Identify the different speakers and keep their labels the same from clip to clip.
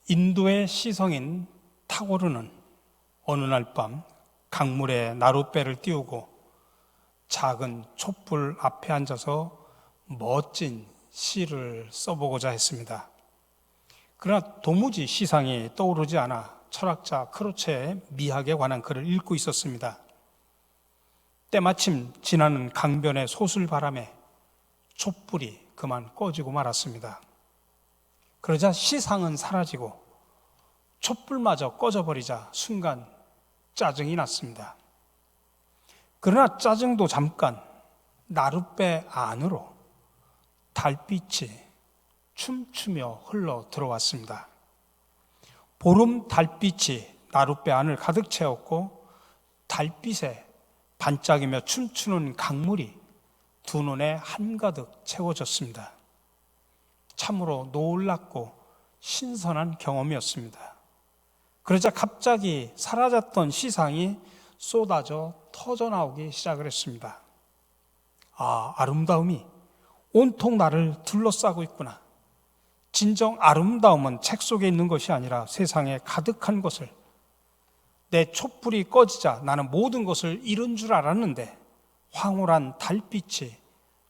Speaker 1: 인도의 시성인 타고르는 어느 날 밤 강물에 나룻배를 띄우고 작은 촛불 앞에 앉아서 멋진 시를 써보고자 했습니다. 그러나 도무지 시상이 떠오르지 않아 철학자 크로체의 미학에 관한 글을 읽고 있었습니다. 때마침 지나는 강변의 소슬바람에 촛불이 그만 꺼지고 말았습니다. 그러자 시상은 사라지고 촛불마저 꺼져버리자 순간 짜증이 났습니다. 그러나 짜증도 잠깐 나룻배 안으로 달빛이 춤추며 흘러 들어왔습니다. 보름 달빛이 나룻배 안을 가득 채웠고 달빛에 반짝이며 춤추는 강물이 두 눈에 한가득 채워졌습니다. 참으로 놀랍고 신선한 경험이었습니다. 그러자 갑자기 사라졌던 시상이 쏟아져 터져나오기 시작을 했습니다. 아름다움이 온통 나를 둘러싸고 있구나. 진정 아름다움은 책 속에 있는 것이 아니라 세상에 가득한 것을, 내 촛불이 꺼지자 나는 모든 것을 잃은 줄 알았는데 황홀한 달빛이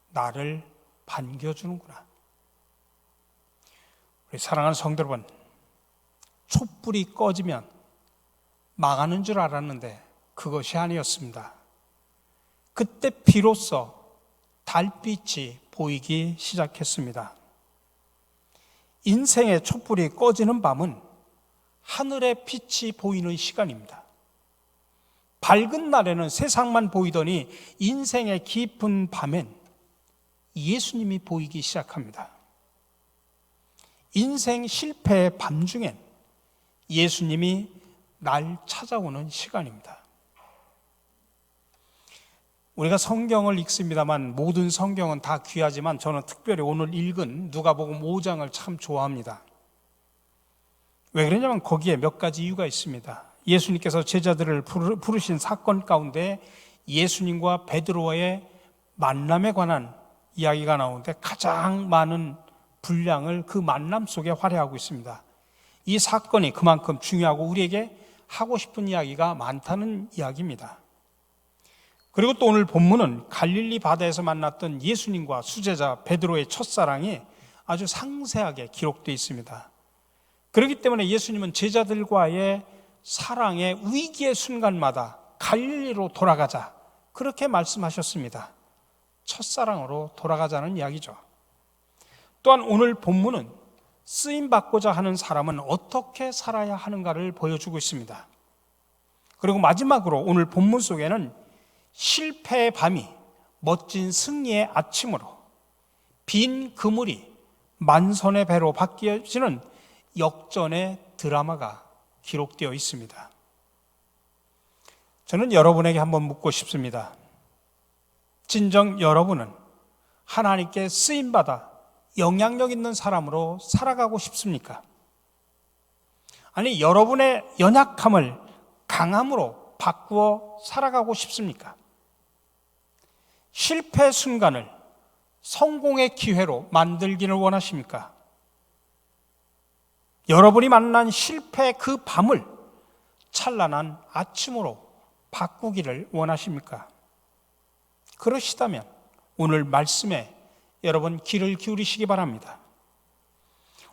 Speaker 1: 나를 반겨주는구나. 우리 사랑하는 성도 여러분, 촛불이 꺼지면 망하는 줄 알았는데 그것이 아니었습니다. 그때 비로소 달빛이 보이기 시작했습니다. 인생의 촛불이 꺼지는 밤은 하늘의 빛이 보이는 시간입니다. 밝은 날에는 세상만 보이더니 인생의 깊은 밤엔 예수님이 보이기 시작합니다. 인생 실패의 밤중엔 예수님이 날 찾아오는 시간입니다. 우리가 성경을 읽습니다만 모든 성경은 다 귀하지만 저는 특별히 오늘 읽은 누가복음 5장을 참 좋아합니다. 왜 그러냐면 거기에 몇 가지 이유가 있습니다. 예수님께서 제자들을 부르신 사건 가운데 예수님과 베드로와의 만남에 관한 이야기가 나오는데 가장 많은 분량을 그 만남 속에 활용하고 있습니다. 이 사건이 그만큼 중요하고 우리에게 하고 싶은 이야기가 많다는 이야기입니다. 그리고 또 오늘 본문은 갈릴리 바다에서 만났던 예수님과 수제자 베드로의 첫사랑이 아주 상세하게 기록되어 있습니다. 그렇기 때문에 예수님은 제자들과의 사랑의 위기의 순간마다 갈릴리로 돌아가자, 그렇게 말씀하셨습니다. 첫사랑으로 돌아가자는 이야기죠. 또한 오늘 본문은 쓰임받고자 하는 사람은 어떻게 살아야 하는가를 보여주고 있습니다. 그리고 마지막으로 오늘 본문 속에는 실패의 밤이 멋진 승리의 아침으로, 빈 그물이 만선의 배로 바뀌어지는 역전의 드라마가 기록되어 있습니다. 저는 여러분에게 한번 묻고 싶습니다. 진정 여러분은 하나님께 쓰임받아 영향력 있는 사람으로 살아가고 싶습니까? 아니, 여러분의 연약함을 강함으로 바꾸어 살아가고 싶습니까? 실패 순간을 성공의 기회로 만들기를 원하십니까? 여러분이 만난 실패의 그 밤을 찬란한 아침으로 바꾸기를 원하십니까? 그러시다면 오늘 말씀에 여러분 귀를 기울이시기 바랍니다.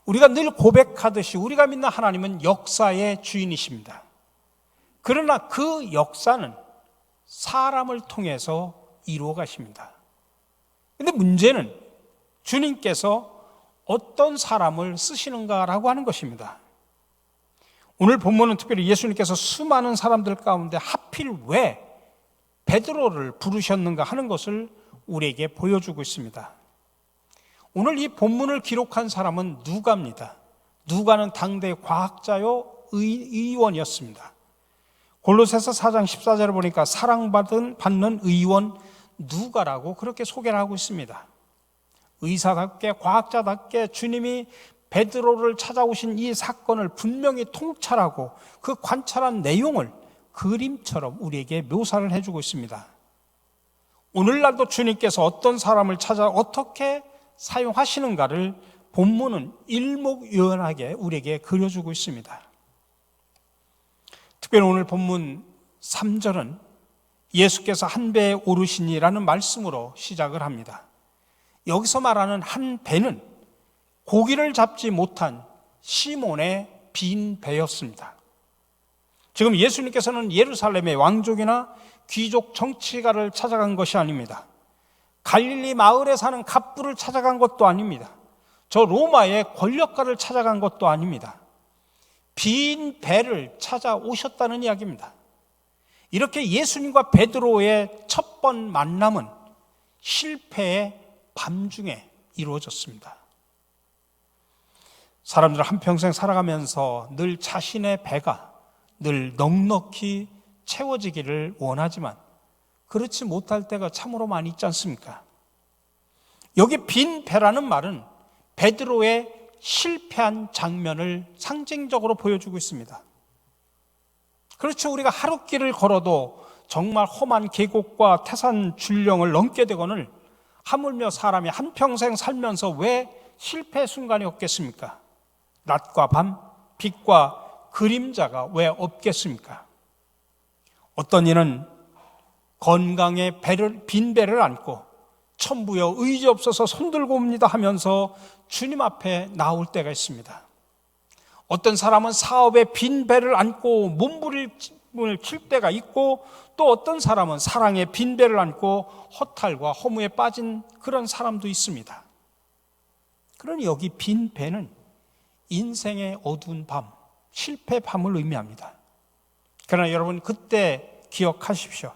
Speaker 1: 우리가 늘 고백하듯이 우리가 믿는 하나님은 역사의 주인이십니다. 그러나 그 역사는 사람을 통해서 이루어 가십니다. 그런데 문제는 주님께서 어떤 사람을 쓰시는가라고 하는 것입니다. 오늘 본문은 특별히 예수님께서 수많은 사람들 가운데 하필 왜 베드로를 부르셨는가 하는 것을 우리에게 보여주고 있습니다. 오늘 이 본문을 기록한 사람은 누가입니다. 누가는 당대 과학자요 의원이었습니다. 골로새서 4장 14절을 보니까 사랑받는 의원 누가라고 그렇게 소개를 하고 있습니다. 의사답게 과학자답게 주님이 베드로를 찾아오신 이 사건을 분명히 통찰하고 그 관찰한 내용을 그림처럼 우리에게 묘사를 해주고 있습니다. 오늘날도 주님께서 어떤 사람을 찾아 어떻게 사용하시는가를 본문은 일목요연하게 우리에게 그려주고 있습니다. 특별히 오늘 본문 3절은 예수께서 한 배에 오르시니라는 말씀으로 시작을 합니다. 여기서 말하는 한 배는 고기를 잡지 못한 시몬의 빈 배였습니다. 지금 예수님께서는 예루살렘의 왕족이나 귀족 정치가를 찾아간 것이 아닙니다. 갈릴리 마을에 사는 갑부를 찾아간 것도 아닙니다. 저 로마의 권력가를 찾아간 것도 아닙니다. 빈 배를 찾아오셨다는 이야기입니다. 이렇게 예수님과 베드로의 첫 번 만남은 실패의 밤중에 이루어졌습니다. 사람들은 한평생 살아가면서 늘 자신의 배가 늘 넉넉히 채워지기를 원하지만 그렇지 못할 때가 참으로 많이 있지 않습니까? 여기 빈 배라는 말은 베드로의 실패한 장면을 상징적으로 보여주고 있습니다. 그렇죠. 우리가 하루길을 걸어도 정말 험한 계곡과 태산 줄령을 넘게 되거늘 하물며 사람이 한평생 살면서 왜 실패 순간이 없겠습니까? 낮과 밤, 빛과 그림자가 왜 없겠습니까? 어떤 이는 건강에 빈 배를 안고 천부여 의지 없어서 손들고 옵니다 하면서 주님 앞에 나올 때가 있습니다. 어떤 사람은 사업에 빈 배를 안고 몸부림을 칠 때가 있고, 또 어떤 사람은 사랑에 빈 배를 안고 허탈과 허무에 빠진 그런 사람도 있습니다. 그러니 여기 빈 배는 인생의 어두운 밤, 실패 밤을 의미합니다. 그러나 여러분, 그때 기억하십시오.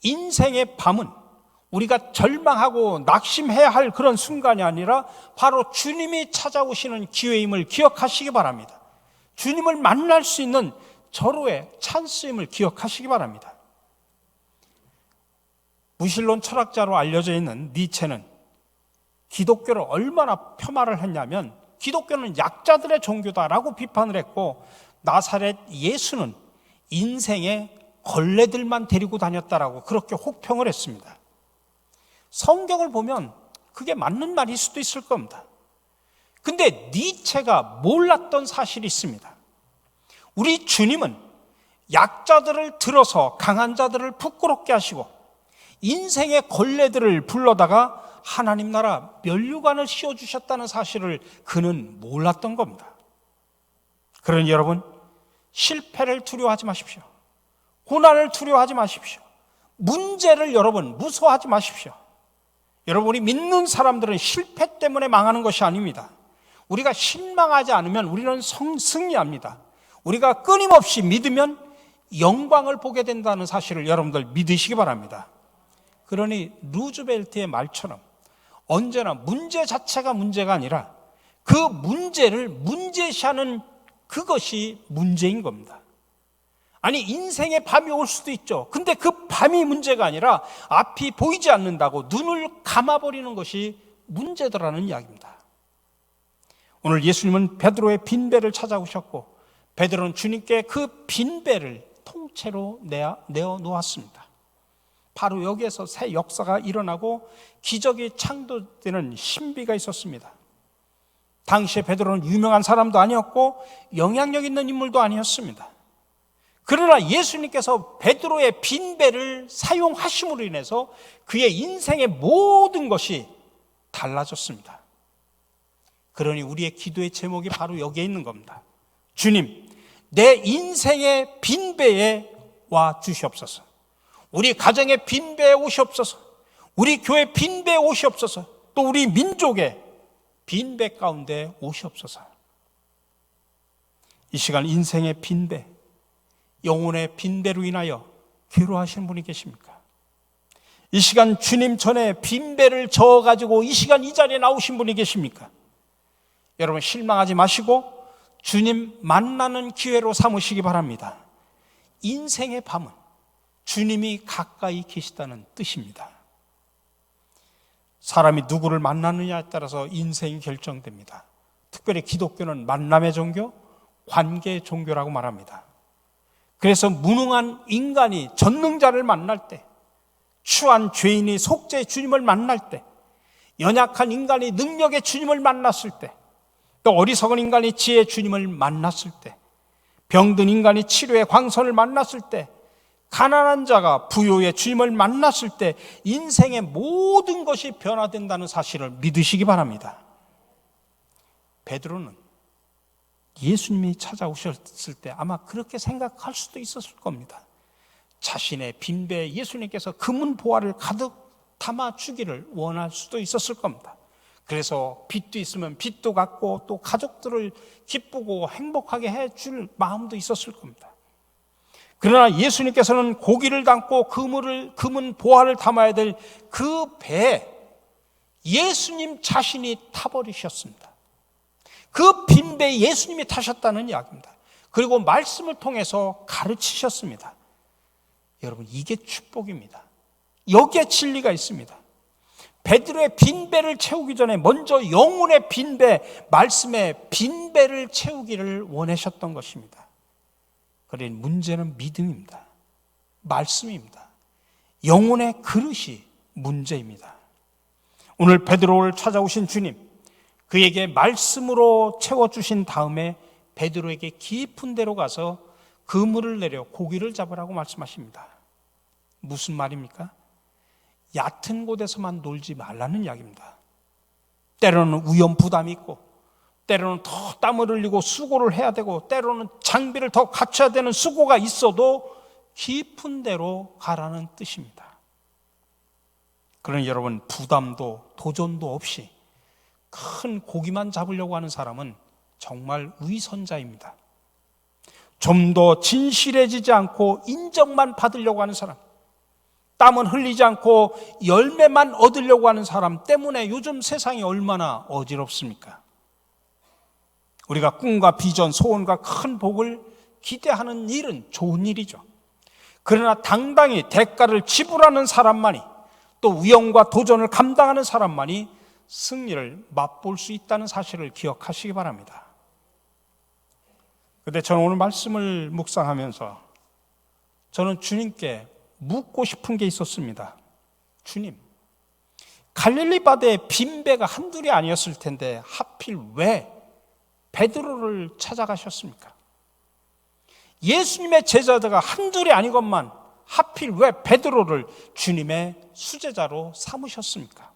Speaker 1: 인생의 밤은 우리가 절망하고 낙심해야 할 그런 순간이 아니라 바로 주님이 찾아오시는 기회임을 기억하시기 바랍니다. 주님을 만날 수 있는 절호의 찬스임을 기억하시기 바랍니다. 무신론 철학자로 알려져 있는 니체는 기독교를 얼마나 폄하를 했냐면, 기독교는 약자들의 종교다라고 비판을 했고, 나사렛 예수는 인생의 걸레들만 데리고 다녔다라고 그렇게 혹평을 했습니다. 성경을 보면 그게 맞는 말일 수도 있을 겁니다. 근데 니체가 몰랐던 사실이 있습니다. 우리 주님은 약자들을 들어서 강한 자들을 부끄럽게 하시고 인생의 걸레들을 불러다가 하나님 나라 면류관을 씌워주셨다는 사실을 그는 몰랐던 겁니다. 그러니 여러분, 실패를 두려워하지 마십시오. 고난을 두려워하지 마십시오. 문제를 여러분 무서워하지 마십시오. 여러분이 믿는 사람들은 실패 때문에 망하는 것이 아닙니다. 우리가 실망하지 않으면 우리는 승리합니다. 우리가 끊임없이 믿으면 영광을 보게 된다는 사실을 여러분들 믿으시기 바랍니다. 그러니 루즈벨트의 말처럼 언제나 문제 자체가 문제가 아니라 그 문제를 문제시하는 그것이 문제인 겁니다. 아니, 인생의 밤이 올 수도 있죠. 근데 그 밤이 문제가 아니라 앞이 보이지 않는다고 눈을 감아버리는 것이 문제더라는 이야기입니다. 오늘 예수님은 베드로의 빈배를 찾아오셨고, 베드로는 주님께 그 빈배를 통째로 내어 놓았습니다. 바로 여기에서 새 역사가 일어나고 기적이 창조되는 신비가 있었습니다. 당시에 베드로는 유명한 사람도 아니었고 영향력 있는 인물도 아니었습니다. 그러나 예수님께서 베드로의 빈배를 사용하심으로 인해서 그의 인생의 모든 것이 달라졌습니다. 그러니 우리의 기도의 제목이 바로 여기에 있는 겁니다. 주님, 내 인생의 빈배에 와 주시옵소서. 우리 가정의 빈배에 오시옵소서. 우리 교회 빈배에 오시옵소서. 또 우리 민족의 빈배 가운데 오시옵소서. 이 시간 인생의 빈배, 영혼의 빈배로 인하여 괴로워하시는 분이 계십니까? 이 시간 주님 전에 빈배를 저어가지고 이 시간 이 자리에 나오신 분이 계십니까? 여러분, 실망하지 마시고 주님 만나는 기회로 삼으시기 바랍니다. 인생의 밤은 주님이 가까이 계시다는 뜻입니다. 사람이 누구를 만나느냐에 따라서 인생이 결정됩니다. 특별히 기독교는 만남의 종교, 관계의 종교라고 말합니다. 그래서 무능한 인간이 전능자를 만날 때, 추한 죄인이 속죄의 주님을 만날 때, 연약한 인간이 능력의 주님을 만났을 때, 또 어리석은 인간이 지혜의 주님을 만났을 때, 병든 인간이 치료의 광선을 만났을 때, 가난한 자가 부요의 주님을 만났을 때 인생의 모든 것이 변화된다는 사실을 믿으시기 바랍니다. 베드로는 예수님이 찾아오셨을 때 아마 그렇게 생각할 수도 있었을 겁니다. 자신의 빈배에 예수님께서 금은 보화를 가득 담아 주기를 원할 수도 있었을 겁니다. 그래서 빚도 있으면 빚도 갚고 또 가족들을 기쁘고 행복하게 해줄 마음도 있었을 겁니다. 그러나 예수님께서는 고기를 담고 금은 보화를 담아야 될 그 배에 예수님 자신이 타버리셨습니다. 그 빈배에 예수님이 타셨다는 이야기입니다. 그리고 말씀을 통해서 가르치셨습니다. 여러분, 이게 축복입니다. 여기에 진리가 있습니다. 베드로의 빈배를 채우기 전에 먼저 영혼의 빈배, 말씀의 빈배를 채우기를 원하셨던 것입니다. 그러니 문제는 믿음입니다. 말씀입니다. 영혼의 그릇이 문제입니다. 오늘 베드로를 찾아오신 주님, 그에게 말씀으로 채워주신 다음에 베드로에게 깊은 데로 가서 그물을 내려 고기를 잡으라고 말씀하십니다. 무슨 말입니까? 얕은 곳에서만 놀지 말라는 이야기입니다. 때로는 위험 부담이 있고, 때로는 더 땀을 흘리고 수고를 해야 되고, 때로는 장비를 더 갖춰야 되는 수고가 있어도 깊은 데로 가라는 뜻입니다. 그러니 여러분, 부담도 도전도 없이 큰 고기만 잡으려고 하는 사람은 정말 위선자입니다. 좀 더 진실해지지 않고 인정만 받으려고 하는 사람, 땀은 흘리지 않고 열매만 얻으려고 하는 사람 때문에 요즘 세상이 얼마나 어지럽습니까? 우리가 꿈과 비전, 소원과 큰 복을 기대하는 일은 좋은 일이죠. 그러나 당당히 대가를 지불하는 사람만이, 또 위험과 도전을 감당하는 사람만이 승리를 맛볼 수 있다는 사실을 기억하시기 바랍니다. 그런데 저는 오늘 말씀을 묵상하면서 저는 주님께 묻고 싶은 게 있었습니다. 주님, 갈릴리 바다에 빈배가 한둘이 아니었을 텐데 하필 왜 베드로를 찾아가셨습니까? 예수님의 제자들가 한둘이 아니건만 하필 왜 베드로를 주님의 수제자로 삼으셨습니까?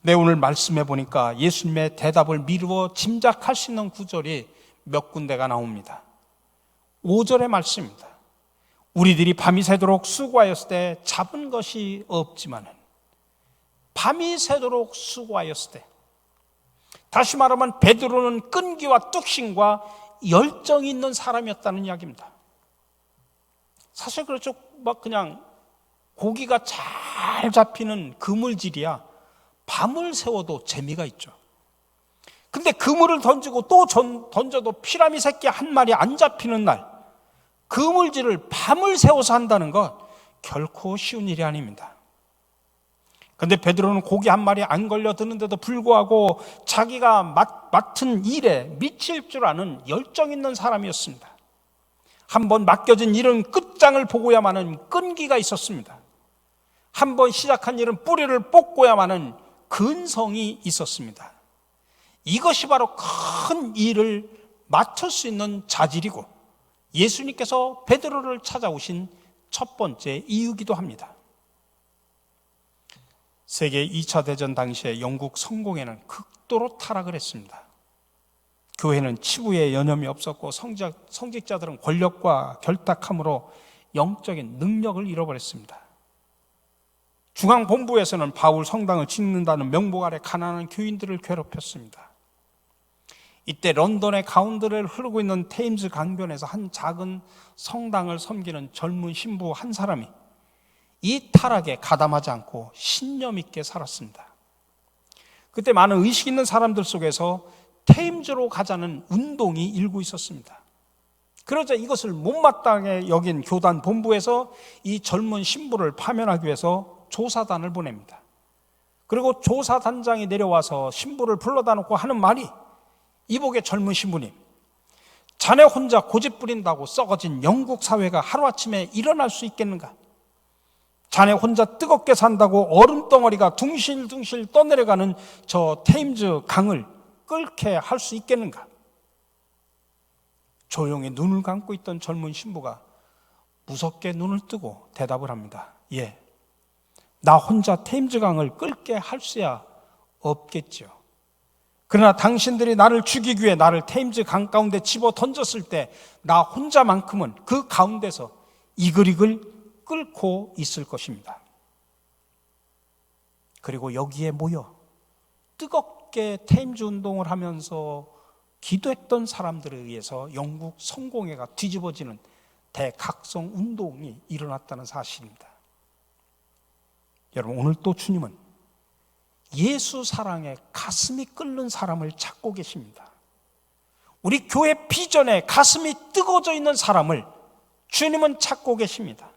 Speaker 1: 네, 오늘 말씀해 보니까 예수님의 대답을 미루어 짐작할 수 있는 구절이 몇 군데가 나옵니다. 5절의 말씀입니다. 우리들이 밤이 새도록 수고하였을 때 잡은 것이 없지만은, 밤이 새도록 수고하였을 때, 다시 말하면 베드로는 끈기와 뚝심과 열정이 있는 사람이었다는 이야기입니다. 사실 그렇죠. 막 그냥 고기가 잘 잡히는 그물질이야 밤을 새워도 재미가 있죠. 근데 그물을 던지고 또 던져도 피라미 새끼 한 마리 안 잡히는 날, 그물질을 밤을 새워서 한다는 것 결코 쉬운 일이 아닙니다. 그런데 베드로는 고기 한 마리 안 걸려드는데도 불구하고 자기가 맡은 일에 미칠 줄 아는 열정 있는 사람이었습니다. 한번 맡겨진 일은 끝장을 보고야만은 끈기가 있었습니다. 한번 시작한 일은 뿌리를 뽑고야만은 근성이 있었습니다. 이것이 바로 큰 일을 맡을 수 있는 자질이고 예수님께서 베드로를 찾아오신 첫 번째 이유기도 합니다. 세계 2차 대전 당시에 영국 성공회는 극도로 타락을 했습니다. 교회는 치부에 여념이 없었고 성직자들은 권력과 결탁함으로 영적인 능력을 잃어버렸습니다. 중앙본부에서는 바울 성당을 짓는다는 명목 아래 가난한 교인들을 괴롭혔습니다. 이때 런던의 가운데를 흐르고 있는 테임즈 강변에서 한 작은 성당을 섬기는 젊은 신부 한 사람이 이 타락에 가담하지 않고 신념 있게 살았습니다. 그때 많은 의식 있는 사람들 속에서 테임즈로 가자는 운동이 일고 있었습니다. 그러자 이것을 못마땅하게 여긴 교단 본부에서 이 젊은 신부를 파면하기 위해서 조사단을 보냅니다. 그리고 조사단장이 내려와서 신부를 불러다 놓고 하는 말이, 이복의 젊은 신부님, 자네 혼자 고집 부린다고 썩어진 영국 사회가 하루아침에 일어날 수 있겠는가? 자네 혼자 뜨겁게 산다고 얼음 덩어리가 둥실둥실 떠내려가는 저 테임즈 강을 끓게 할 수 있겠는가? 조용히 눈을 감고 있던 젊은 신부가 무섭게 눈을 뜨고 대답을 합니다. 예, 나 혼자 테임즈 강을 끓게 할 수야 없겠죠. 그러나 당신들이 나를 죽이기 위해 나를 테임즈 강 가운데 집어 던졌을 때 나 혼자만큼은 그 가운데서 이글이글 끓고 있을 것입니다. 그리고 여기에 모여 뜨겁게 테임즈 운동을 하면서 기도했던 사람들에 의해서 영국 성공회가 뒤집어지는 대각성 운동이 일어났다는 사실입니다. 여러분, 오늘 또 주님은 예수 사랑에 가슴이 끓는 사람을 찾고 계십니다. 우리 교회 비전에 가슴이 뜨거워져 있는 사람을 주님은 찾고 계십니다.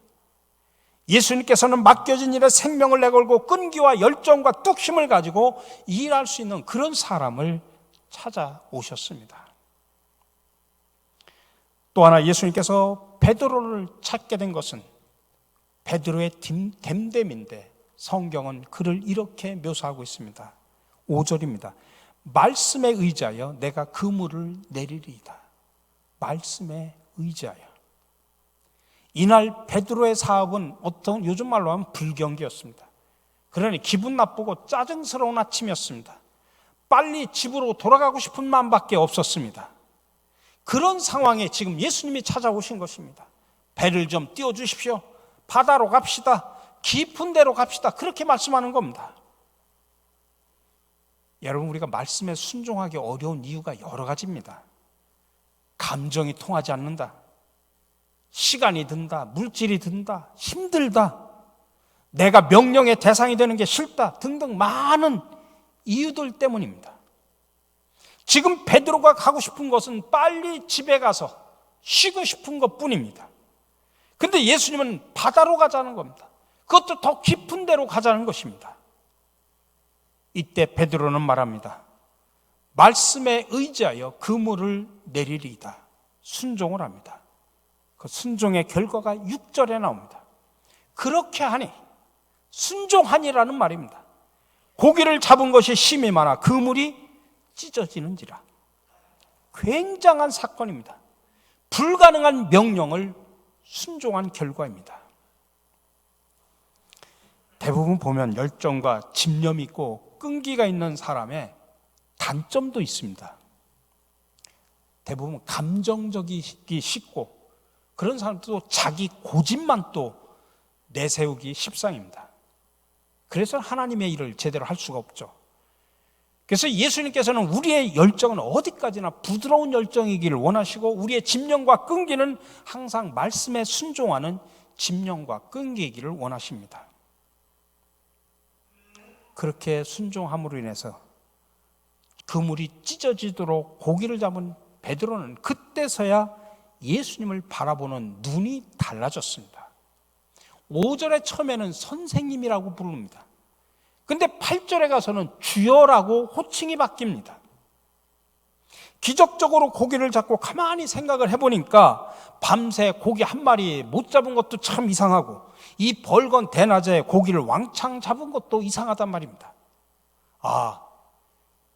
Speaker 1: 예수님께서는 맡겨진 일에 생명을 내걸고 끈기와 열정과 뚝심을 가지고 일할 수 있는 그런 사람을 찾아오셨습니다. 또 하나 예수님께서 베드로를 찾게 된 것은 베드로의 됨됨인데 성경은 그를 이렇게 묘사하고 있습니다. 5절입니다. 말씀에 의지하여 내가 그물을 내리리이다. 말씀에 의지하여. 이날 베드로의 사업은 어떤 요즘 말로 하면 불경기였습니다. 그러니 기분 나쁘고 짜증스러운 아침이었습니다. 빨리 집으로 돌아가고 싶은 마음밖에 없었습니다. 그런 상황에 지금 예수님이 찾아오신 것입니다. 배를 좀 띄워주십시오. 바다로 갑시다. 깊은 데로 갑시다. 그렇게 말씀하는 겁니다. 여러분, 우리가 말씀에 순종하기 어려운 이유가 여러 가지입니다. 감정이 통하지 않는다. 시간이 든다. 물질이 든다. 힘들다. 내가 명령의 대상이 되는 게 싫다. 등등 많은 이유들 때문입니다. 지금 베드로가 가고 싶은 것은 빨리 집에 가서 쉬고 싶은 것뿐입니다. 근데 예수님은 바다로 가자는 겁니다. 그것도 더 깊은 데로 가자는 것입니다. 이때 베드로는 말합니다. 말씀에 의지하여 그물을 내리리이다. 순종을 합니다. 그 순종의 결과가 6절에 나옵니다. 그렇게 하니, 순종하니라는 말입니다. 고기를 잡은 것이 심이 많아 그물이 찢어지는지라. 굉장한 사건입니다. 불가능한 명령을 순종한 결과입니다. 대부분 보면 열정과 집념이 있고 끈기가 있는 사람의 단점도 있습니다. 대부분 감정적이기 쉽고 그런 사람도 자기 고집만 또 내세우기 십상입니다. 그래서 하나님의 일을 제대로 할 수가 없죠. 그래서 예수님께서는 우리의 열정은 어디까지나 부드러운 열정이기를 원하시고 우리의 집념과 끈기는 항상 말씀에 순종하는 집념과 끈기이기를 원하십니다. 그렇게 순종함으로 인해서 그물이 찢어지도록 고기를 잡은 베드로는 그때서야 예수님을 바라보는 눈이 달라졌습니다. 5절에 처음에는 선생님이라고 부릅니다. 근데 8절에 가서는 주여라고 호칭이 바뀝니다. 기적적으로 고기를 잡고 가만히 생각을 해보니까 밤새 고기 한 마리 못 잡은 것도 참 이상하고 이 벌건 대낮에 고기를 왕창 잡은 것도 이상하단 말입니다. 아,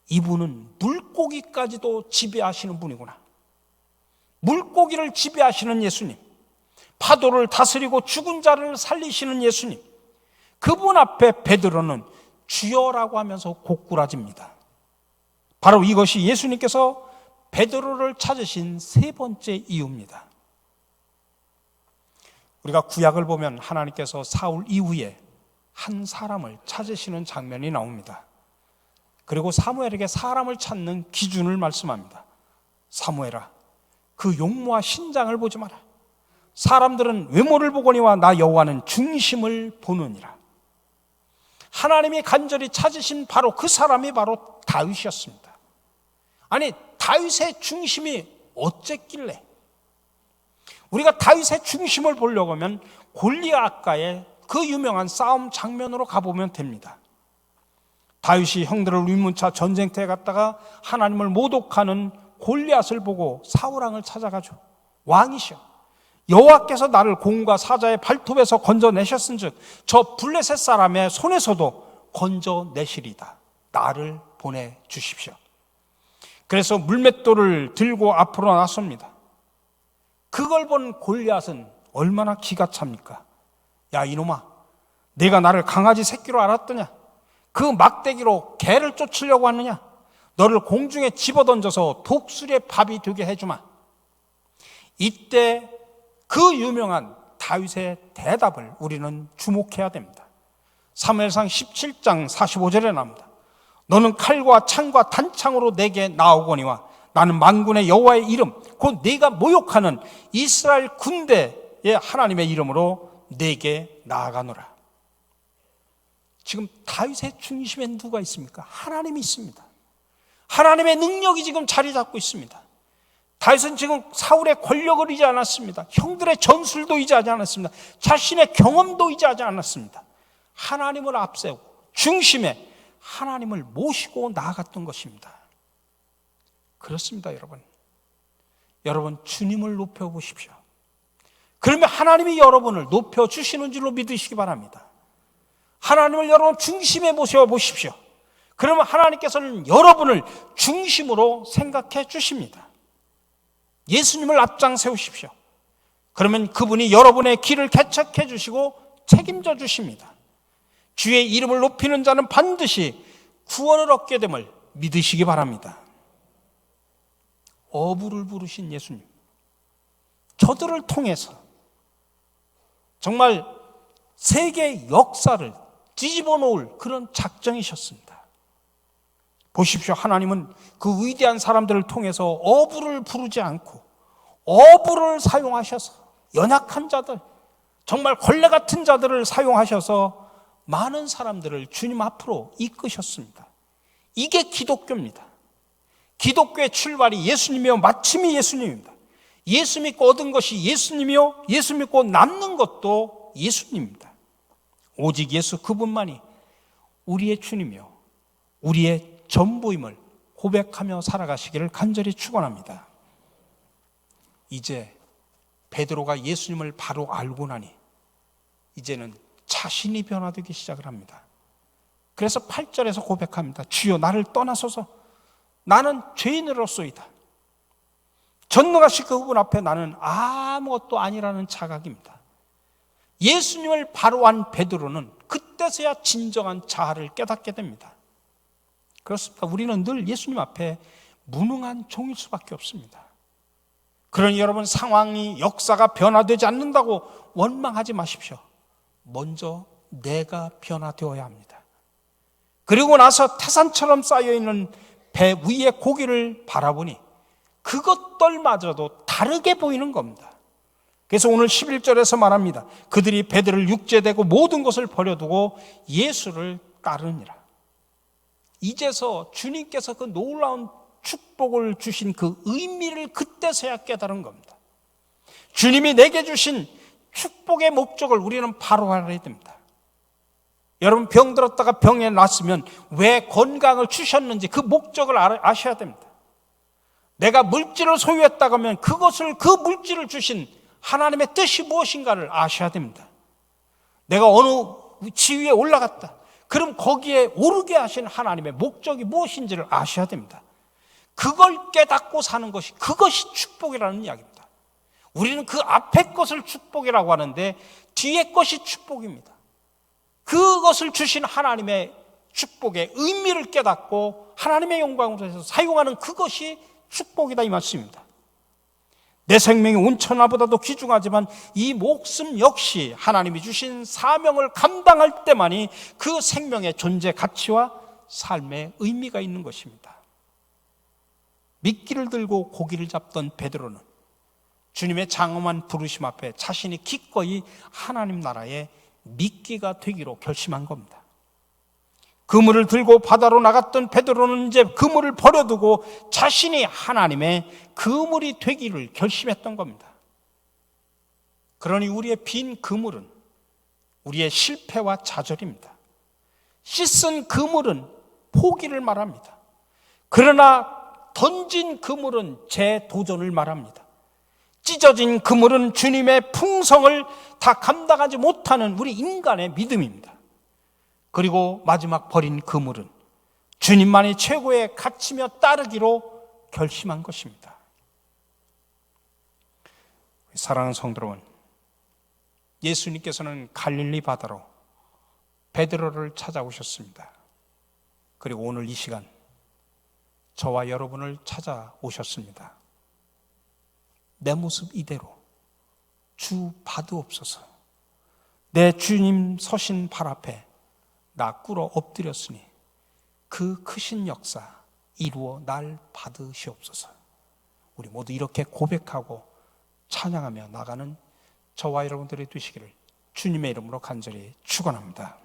Speaker 1: 이분은 물고기까지도 지배하시는 분이구나. 물고기를 지배하시는 예수님, 파도를 다스리고 죽은 자를 살리시는 예수님, 그분 앞에 베드로는 주여라고 하면서 고꾸라집니다. 바로 이것이 예수님께서 베드로를 찾으신 세 번째 이유입니다. 우리가 구약을 보면 하나님께서 사울 이후에 한 사람을 찾으시는 장면이 나옵니다. 그리고 사무엘에게 사람을 찾는 기준을 말씀합니다. 사무엘아, 그 용모와 신장을 보지 마라. 사람들은 외모를 보거니와 나 여호와는 중심을 보느니라. 하나님이 간절히 찾으신 바로 그 사람이 바로 다윗이었습니다. 아니, 다윗의 중심이 어쨌길래? 우리가 다윗의 중심을 보려고 하면 골리앗과의 그 유명한 싸움 장면으로 가보면 됩니다. 다윗이 형들을 위문차 전쟁터에 갔다가 하나님을 모독하는 골리앗을 보고 사울 왕을 찾아가죠. 왕이시여, 여호와께서 나를 공과 사자의 발톱에서 건져내셨은즉 저 블레셋 사람의 손에서도 건져내시리다. 나를 보내주십시오. 그래서 물맷돌을 들고 앞으로 나섭니다. 그걸 본 골리앗은 얼마나 기가 찹니까? 야, 이놈아, 내가 나를 강아지 새끼로 알았더냐? 그 막대기로 개를 쫓으려고 하느냐? 너를 공중에 집어던져서 독수리의 밥이 되게 해주마. 이때 그 유명한 다윗의 대답을 우리는 주목해야 됩니다. 사무엘상 17장 45절에 나옵니다. 너는 칼과 창과 단창으로 내게 나오거니와 나는 만군의 여호와의 이름 곧 네가 모욕하는 이스라엘 군대의 하나님의 이름으로 내게 나아가노라. 지금 다윗의 중심에 누가 있습니까? 하나님이 있습니다. 하나님의 능력이 지금 자리 잡고 있습니다. 다윗은 지금 사울의 권력을 의지하지 않았습니다. 형들의 전술도 의지하지 않았습니다. 자신의 경험도 의지하지 않았습니다. 하나님을 앞세우고 중심에 하나님을 모시고 나아갔던 것입니다. 그렇습니다, 여러분. 여러분, 주님을 높여보십시오. 그러면 하나님이 여러분을 높여주시는 줄로 믿으시기 바랍니다. 하나님을 여러분 중심에 모셔보십시오. 그러면 하나님께서는 여러분을 중심으로 생각해 주십니다. 예수님을 앞장 세우십시오. 그러면 그분이 여러분의 길을 개척해 주시고 책임져 주십니다. 주의 이름을 높이는 자는 반드시 구원을 얻게 됨을 믿으시기 바랍니다. 어부를 부르신 예수님, 저들을 통해서 정말 세계 역사를 뒤집어 놓을 그런 작정이셨습니다. 보십시오. 하나님은 그 위대한 사람들을 통해서 어부를 부르지 않고 어부를 사용하셔서 연약한 자들, 정말 걸레 같은 자들을 사용하셔서 많은 사람들을 주님 앞으로 이끄셨습니다. 이게 기독교입니다. 기독교의 출발이 예수님이요 마침이 예수님입니다. 예수 믿고 얻은 것이 예수님이요 예수 믿고 남는 것도 예수님입니다. 오직 예수 그분만이 우리의 주님이요 우리의 전부임을 고백하며 살아가시기를 간절히 축원합니다. 이제 베드로가 예수님을 바로 알고 나니 이제는 자신이 변화되기 시작을 합니다. 그래서 8절에서 고백합니다. 주여 나를 떠나소서 나는 죄인으로소이다. 전능하신 그분 앞에 나는 아무것도 아니라는 자각입니다. 예수님을 바로 안 베드로는 그때서야 진정한 자아를 깨닫게 됩니다. 그렇습니다. 우리는 늘 예수님 앞에 무능한 종일 수밖에 없습니다. 그러니 여러분 상황이 역사가 변화되지 않는다고 원망하지 마십시오. 먼저 내가 변화되어야 합니다. 그리고 나서 태산처럼 쌓여있는 배 위의 고기를 바라보니 그것들마저도 다르게 보이는 겁니다. 그래서 오늘 11절에서 말합니다. 그들이 배들을 육제되고 모든 것을 버려두고 예수를 따르니라. 이제서 주님께서 그 놀라운 축복을 주신 그 의미를 그때서야 깨달은 겁니다. 주님이 내게 주신 축복의 목적을 우리는 바로 알아야 됩니다. 여러분 병들었다가 병에 났으면 왜 건강을 주셨는지 그 목적을 아셔야 됩니다. 내가 물질을 소유했다고 하면 그 물질을 주신 하나님의 뜻이 무엇인가를 아셔야 됩니다. 내가 어느 지위에 올라갔다. 그럼 거기에 오르게 하신 하나님의 목적이 무엇인지를 아셔야 됩니다. 그걸 깨닫고 사는 것이 그것이 축복이라는 이야기입니다. 우리는 그 앞에 것을 축복이라고 하는데 뒤에 것이 축복입니다. 그것을 주신 하나님의 축복의 의미를 깨닫고 하나님의 영광으로 해서 사용하는 그것이 축복이다 이 말씀입니다. 내 생명이 온천하보다도 귀중하지만 이 목숨 역시 하나님이 주신 사명을 감당할 때만이 그 생명의 존재 가치와 삶의 의미가 있는 것입니다. 미끼를 들고 고기를 잡던 베드로는 주님의 장엄한 부르심 앞에 자신이 기꺼이 하나님 나라의 미끼가 되기로 결심한 겁니다. 그물을 들고 바다로 나갔던 베드로는 이제 그물을 버려두고 자신이 하나님의 그물이 되기를 결심했던 겁니다. 그러니 우리의 빈 그물은 우리의 실패와 좌절입니다. 씻은 그물은 포기를 말합니다. 그러나 던진 그물은 재도전을 말합니다. 찢어진 그물은 주님의 풍성을 다 감당하지 못하는 우리 인간의 믿음입니다. 그리고 마지막 버린 그물은 주님만이 최고의 가치며 따르기로 결심한 것입니다. 사랑하는 성도 여러분, 예수님께서는 갈릴리 바다로 베드로를 찾아오셨습니다. 그리고 오늘 이 시간 저와 여러분을 찾아오셨습니다. 내 모습 이대로 주 받으옵소서. 내 주님 서신 발 앞에 나 꿇어 엎드렸으니 그 크신 역사 이루어 날 받으시옵소서. 우리 모두 이렇게 고백하고 찬양하며 나가는 저와 여러분들이 되시기를 주님의 이름으로 간절히 축원합니다.